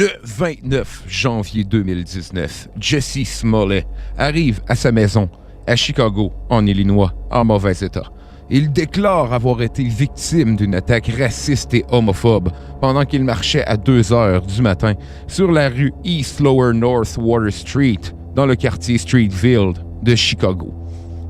Le 29 janvier 2019, Jussie Smollett arrive à sa maison à Chicago, en Illinois, en mauvais état. Il déclare avoir été victime d'une attaque raciste et homophobe pendant qu'il marchait à 2 heures du matin sur la rue East Lower North Water Street, dans le quartier Streetville de Chicago.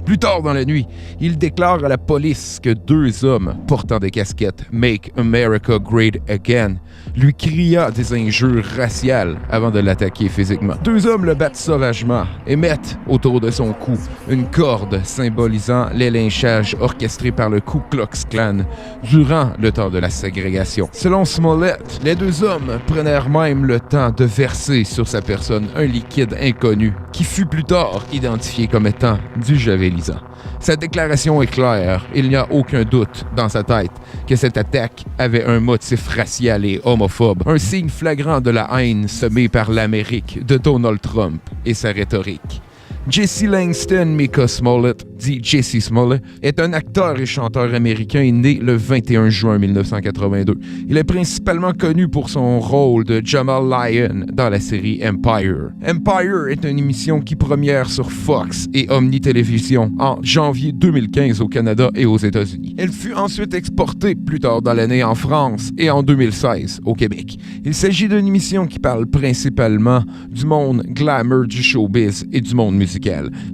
Plus tard dans la nuit, il déclare à la police que 2 hommes portant des casquettes « Make America Great Again » lui cria des injures raciales avant de l'attaquer physiquement. 2 hommes le battent sauvagement et mettent autour de son cou une corde symbolisant les lynchages orchestrés par le Ku Klux Klan durant le temps de la ségrégation. Selon Smollett, les 2 hommes prenèrent même le temps de verser sur sa personne un liquide inconnu qui fut plus tard identifié comme étant du javelisant. Sa déclaration est claire, il n'y a aucun doute dans sa tête que cette attaque avait un motif racial et homophobe, un signe flagrant de la haine semée par l'Amérique de Donald Trump et sa rhétorique. Jesse Langston Micah Smollett, dit Jussie Smollett, est un acteur et chanteur américain né le 21 juin 1982. Il est principalement connu pour son rôle de Jamal Lyon dans la série Empire. Empire est une émission qui première sur Fox et Omni Télévision en janvier 2015 au Canada et aux États-Unis. Elle fut ensuite exportée plus tard dans l'année en France et en 2016 au Québec. Il s'agit d'une émission qui parle principalement du monde glamour du showbiz et du monde musical.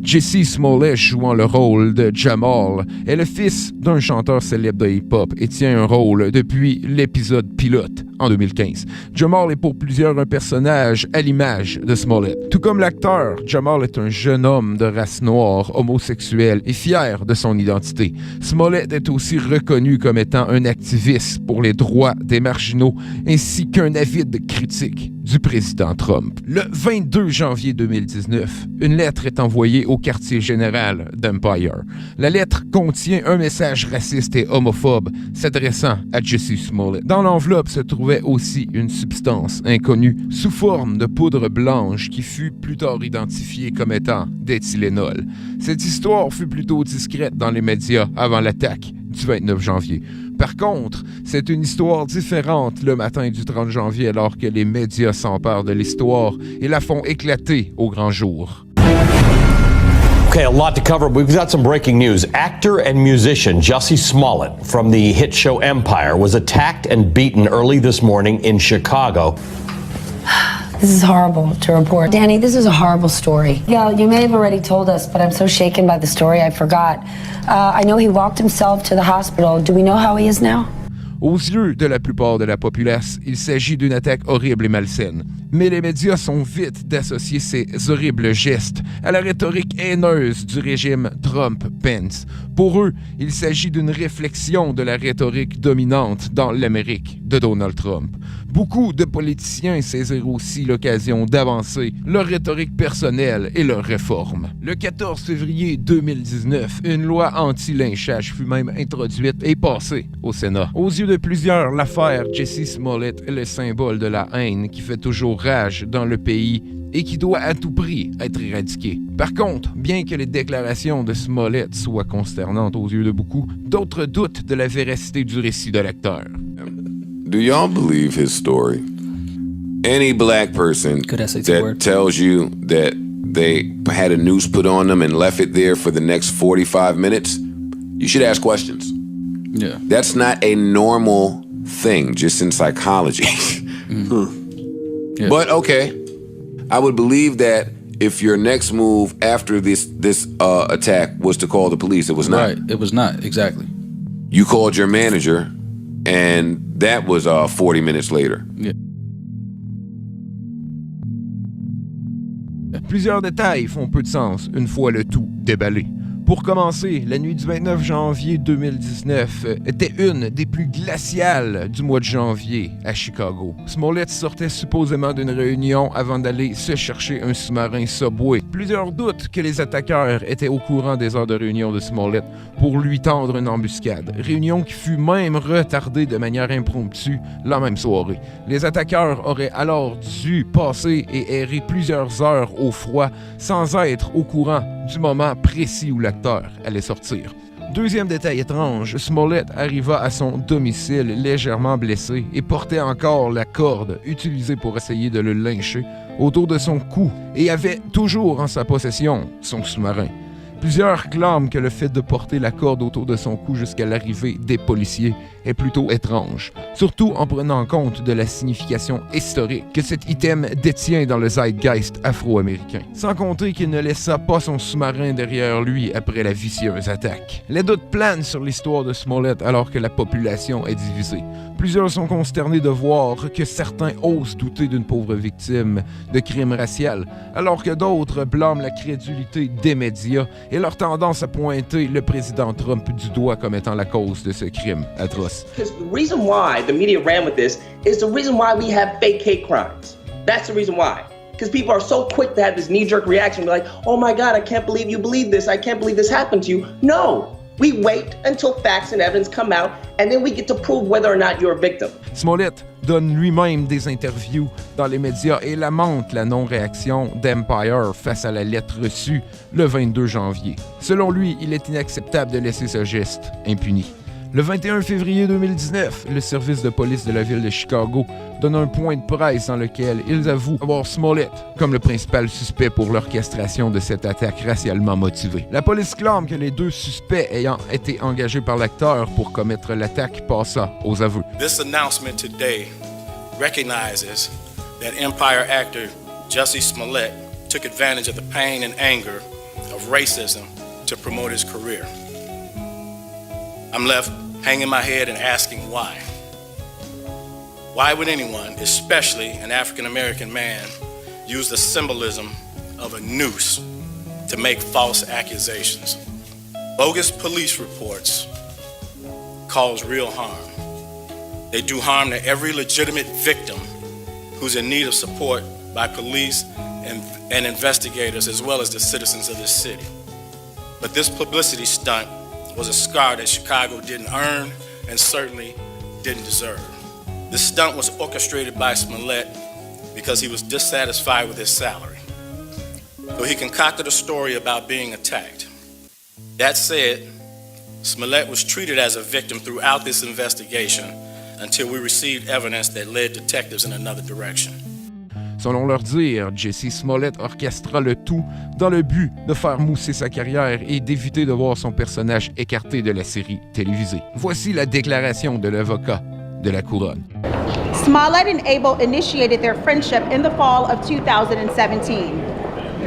Jussie Smollett, jouant le rôle de Jamal, est le fils d'un chanteur célèbre de hip-hop et tient un rôle depuis l'épisode pilote en 2015. Jamal est pour plusieurs un personnage à l'image de Smollett. Tout comme l'acteur, Jamal est un jeune homme de race noire, homosexuel et fier de son identité. Smollett est aussi reconnu comme étant un activiste pour les droits des marginaux ainsi qu'un avide critique du président Trump. Le 22 janvier 2019, une lettre est envoyée au quartier général d'Empire. La lettre contient un message raciste et homophobe s'adressant à Jussie Smollett. Dans l'enveloppe se trouvait aussi une substance inconnue sous forme de poudre blanche qui fut plus tard identifiée comme étant d'éthylénol. Cette histoire fut plutôt discrète dans les médias avant l'attaque du 29 janvier. Par contre, c'est une histoire différente le matin du 30 janvier alors que les médias s'emparent de l'histoire et la font éclater au grand jour. Okay, a lot to cover. We've got some breaking news. Actor and musician Jussie Smollett from the hit show Empire was attacked and beaten early this morning in Chicago. This is horrible to report. Danny, this is a horrible story. Gail, you may have already told us, but I'm so shaken by the story I forgot. I know he walked himself to the hospital. Do we know how he is now? Aux yeux de la plupart de la populace, il s'agit d'une attaque horrible et malsaine. Mais les médias sont vite d'associer ces horribles gestes à la rhétorique haineuse du régime Trump-Pence. Pour eux, il s'agit d'une réflexion de la rhétorique dominante dans l'Amérique de Donald Trump. Beaucoup de politiciens saisirent aussi l'occasion d'avancer leur rhétorique personnelle et leurs réformes. Le 14 février 2019, une loi anti-lynchage fut même introduite et passée au Sénat. Aux yeux de plusieurs, l'affaire Jussie Smollett est le symbole de la haine qui fait toujours rage dans le pays et qui doit à tout prix être éradiquée. Par contre, bien que les déclarations de Smollett soient consternantes aux yeux de beaucoup, d'autres doutent de la véracité du récit de l'acteur. Do y'all believe his story? Any black person that tells you that they had a noose put on them and left it there for the next 45 minutes, you should ask questions. Yeah. That's not a normal thing, just in psychology. Yeah. But okay, I would believe that if your next move after this attack was to call the police. It was not. Right, it was not, exactly. You called your manager, and that was 40 minutes later. Yeah. Plusieurs détails font peu de sens une fois le tout déballé. Pour commencer, la nuit du 29 janvier 2019 était une des plus glaciales du mois de janvier à Chicago. Smollett sortait supposément d'une réunion avant d'aller se chercher un sous-marin Subway. Plusieurs doutent que les attaqueurs étaient au courant des heures de réunion de Smollett pour lui tendre une embuscade. Réunion qui fut même retardée de manière impromptue la même soirée. Les attaqueurs auraient alors dû passer et errer plusieurs heures au froid sans être au courant du moment précis où l'acteur allait sortir. Deuxième détail étrange, Smollett arriva à son domicile légèrement blessé et portait encore la corde utilisée pour essayer de le lyncher autour de son cou et avait toujours en sa possession son sous-marin. Plusieurs clament que le fait de porter la corde autour de son cou jusqu'à l'arrivée des policiers est plutôt étrange, surtout en prenant compte de la signification historique que cet item détient dans le zeitgeist afro-américain. Sans compter qu'il ne laissa pas son sous-marin derrière lui après la vicieuse attaque. Les doutes planent sur l'histoire de Smollett alors que la population est divisée. Plusieurs sont consternés de voir que certains osent douter d'une pauvre victime de crime racial, alors que d'autres blâment la crédulité des médias et leur tendance à pointer le président Trump du doigt comme étant la cause de ce crime atroce. Because the reason why the media ran with this is the reason why we have fake hate crimes. That's the reason why. Because people are so quick to have this knee-jerk reaction, like, oh my God, I can't believe you believe this. I can't believe this happened to you. No. We wait until facts and evidence come out, and then we get to prove whether or not you're a victim. Smollett donne lui-même des interviews dans les médias et lamente la non-réaction d'Empire face à la lettre reçue le 22 janvier. Selon lui, il est inacceptable de laisser ce geste impuni. Le 21 février 2019, le service de police de la ville de Chicago donne un point de presse dans lequel ils avouent avoir Smollett comme le principal suspect pour l'orchestration de cette attaque racialement motivée. La police clame que les deux suspects ayant été engagés par l'acteur pour commettre l'attaque passa aux aveux. This announcement today recognizes that Empire actor Jussie Smollett took advantage of the pain and anger of racism to promote his career. I'm left hanging my head and asking why. Why would anyone, especially an African-American man, use the symbolism of a noose to make false accusations? Bogus police reports cause real harm. They do harm to every legitimate victim who's in need of support by police and investigators, as well as the citizens of this city. But this publicity stunt was a scar that Chicago didn't earn and certainly didn't deserve. This stunt was orchestrated by Smollett because he was dissatisfied with his salary. So he concocted a story about being attacked. That said, Smollett was treated as a victim throughout this investigation until we received evidence that led detectives in another direction. Selon leur dire, Jussie Smollett orchestra le tout dans le but de faire mousser sa carrière et d'éviter de voir son personnage écarté de la série télévisée. Voici la déclaration de l'avocat de la couronne. Smollett and Abel initiated their friendship in the fall of 2017.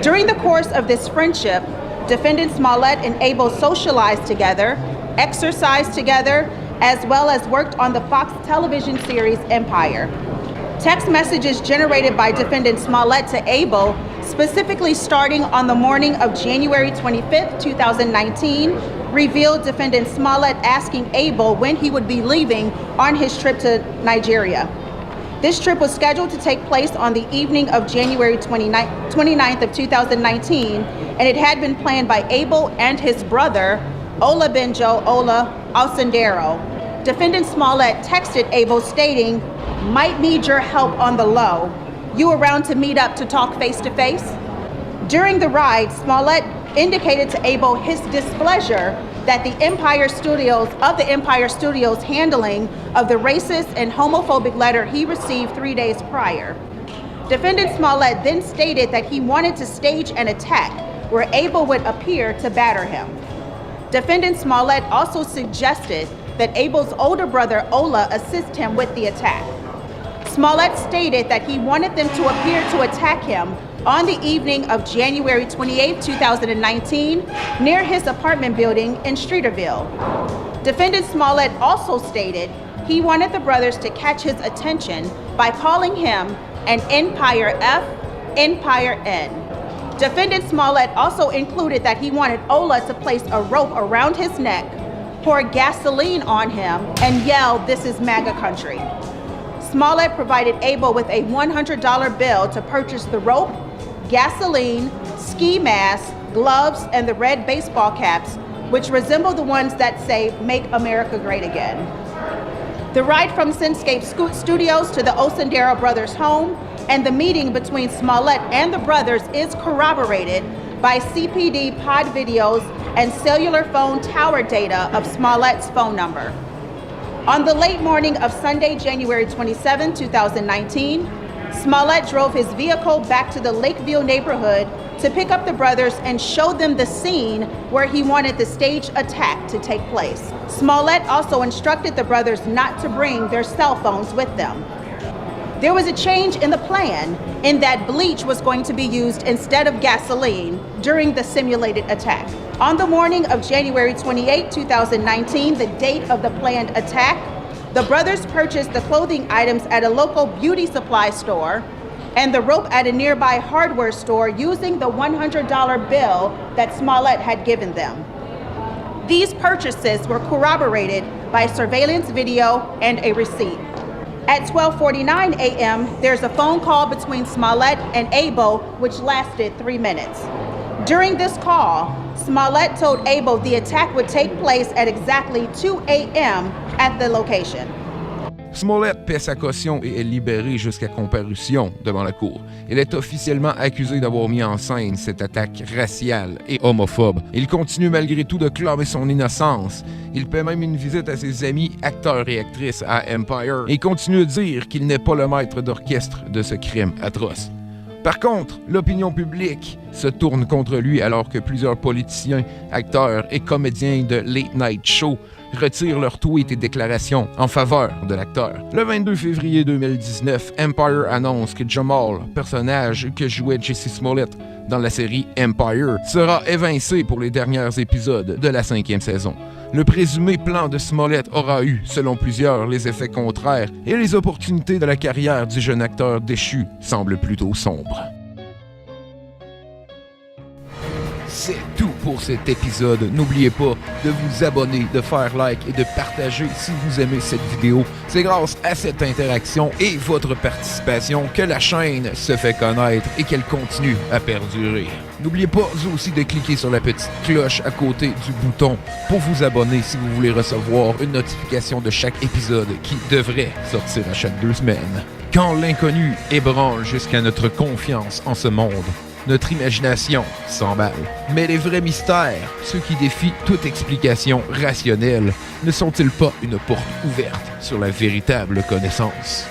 During the course of this friendship, defendant Smollett and Abel socialized together, exercised together, as well as worked on the Fox television series Empire. Text messages generated by defendant Smollett to Abel, specifically starting on the morning of January 25th, 2019, revealed defendant Smollett asking Abel when he would be leaving on his trip to Nigeria. This trip was scheduled to take place on the evening of January 29th of 2019, and it had been planned by Abel and his brother, Olabenjo Ola Osendero. Defendant Smollett texted Abel stating, "Might need your help on the low. You around to meet up to talk face to face?" During the ride, Smollett indicated to Abel his displeasure that the Empire Studios handling of the racist and homophobic letter he received 3 days prior. Defendant Smollett then stated that he wanted to stage an attack where Abel would appear to batter him. Defendant Smollett also suggested that Abel's older brother Ola assist him with the attack. Smollett stated that he wanted them to appear to attack him on the evening of January 28, 2019, near his apartment building in Streeterville. Defendant Smollett also stated he wanted the brothers to catch his attention by calling him an Empire F, Empire N. Defendant Smollett also included that he wanted Ola to place a rope around his neck, pour gasoline on him, and yell, "This is MAGA country." Smollett provided Abel with a $100 bill to purchase the rope, gasoline, ski mask, gloves, and the red baseball caps, which resemble the ones that say, "Make America Great Again." The ride from Cinescape Studios to the Osendero brothers' home and the meeting between Smollett and the brothers is corroborated by CPD pod videos and cellular phone tower data of Smollett's phone number. On the late morning of Sunday, January 27, 2019, Smollett drove his vehicle back to the Lakeview neighborhood to pick up the brothers and show them the scene where he wanted the staged attack to take place. Smollett also instructed the brothers not to bring their cell phones with them. There was a change in the plan in that bleach was going to be used instead of gasoline during the simulated attack. On the morning of January 28, 2019, the date of the planned attack, the brothers purchased the clothing items at a local beauty supply store and the rope at a nearby hardware store using the $100 bill that Smollett had given them. These purchases were corroborated by surveillance video and a receipt. At 12:49 a.m., there's a phone call between Smollett and Abel, which lasted 3 minutes. During this call, Smollett told Abel the attack would take place at exactly 2 a.m. at the location. Smollett paie sa caution et est libéré jusqu'à comparution devant la cour. Il est officiellement accusé d'avoir mis en scène cette attaque raciale et homophobe. Il continue malgré tout de clamer son innocence. Il paie même une visite à ses amis acteurs et actrices à Empire et continue de dire qu'il n'est pas le maître d'orchestre de ce crime atroce. Par contre, l'opinion publique se tourne contre lui alors que plusieurs politiciens, acteurs et comédiens de Late Night Show retirent leurs tweets et déclarations en faveur de l'acteur. Le 22 février 2019, Empire annonce que Jamal, personnage que jouait Jesse Smollett dans la série Empire, sera évincé pour les derniers épisodes de la 5e saison. Le présumé plan de Smollett aura eu, selon plusieurs, les effets contraires et les opportunités de la carrière du jeune acteur déchu semblent plutôt sombres. C'est tout pour cet épisode. N'oubliez pas de vous abonner, de faire like et de partager si vous aimez cette vidéo. C'est grâce à cette interaction et votre participation que la chaîne se fait connaître et qu'elle continue à perdurer. N'oubliez pas aussi de cliquer sur la petite cloche à côté du bouton pour vous abonner si vous voulez recevoir une notification de chaque épisode qui devrait sortir à chaque 2 semaines. Quand l'inconnu ébranle jusqu'à notre confiance en ce monde, notre imagination s'emballe. Mais les vrais mystères, ceux qui défient toute explication rationnelle, ne sont-ils pas une porte ouverte sur la véritable connaissance?